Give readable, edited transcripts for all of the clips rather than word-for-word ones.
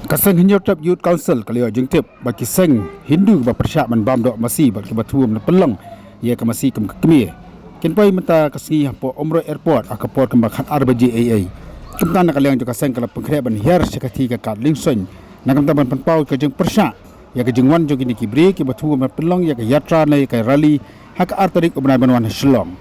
Kaseng Hinyotap Youth Council kalio jengtip bagi Seng Hindu ba persyak man bam dok Masi bagi batuam na pelong ia ke Masi kem kemie kenpai Mynta kasngi hapo Umroi airport akaport kembak han arbaji AA kemtan kaliang juga Seng kala pengkreban Hiar sekati ka kat lingson nakam taban panpau ke jeng persyak ia ke jeng wan jogi ni kibri ke batuam na pelong ia ke yatra nai ke rally hak artarik ubnai banwan Shlong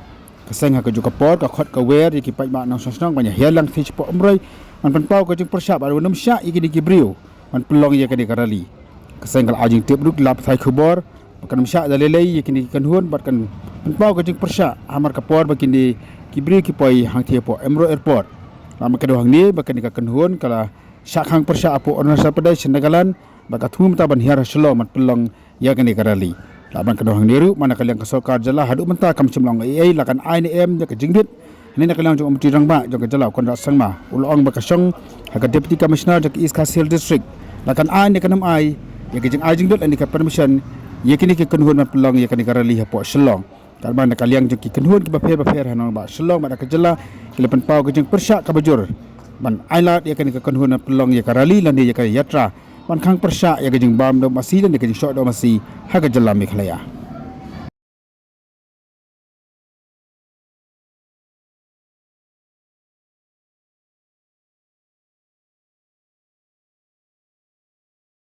Kaseng hak juga port ka khot ka wer ia ki pai ma nang sosnang banyak hialang thi po Umroi man panpau ke jeng persyak baru nam syak iki ni kibriu man pelong ia ke di karali Kaseng kal ajing tip duk lap thai khubor bakan msyak dalelei yakini kan huon batkan panpau ke jeng persyak amar kapor bakin di kibri ki poi hang thie po Umroi airport lam ke dohang ni bakan ka kan huon kala syak hang persyak apo Arunachal Pradesh Nagaland bakat hum taban Hiar Shlong man pelong ia ke di karali laban ke dohang niru mana kaliang ke sokar jala hadu Mynta kam cemlong ai lakan INM ya ke jingdit ini nak kaliang jong umti rangba jong ke jala kon rasang ma ulong bakasong hak deputy commissioner jong East Coast Hill district lakan ai ne kanam ai ya ke jing ai jingdit ani ka permission ya kini ke kenhun man pelong ya ke karali hapo Shlong karban nak kaliang jong ki kenhun ki bafer hanong ba Shlong ma ke jala kilepan pau ke jing persyak ka bajur man ailat ya ke kenhun man pelong ya karali lan ya ke yatra man khang persyak ya ke jing bam do Masi dan ya ke jing shot do Masi hak jala Meghalaya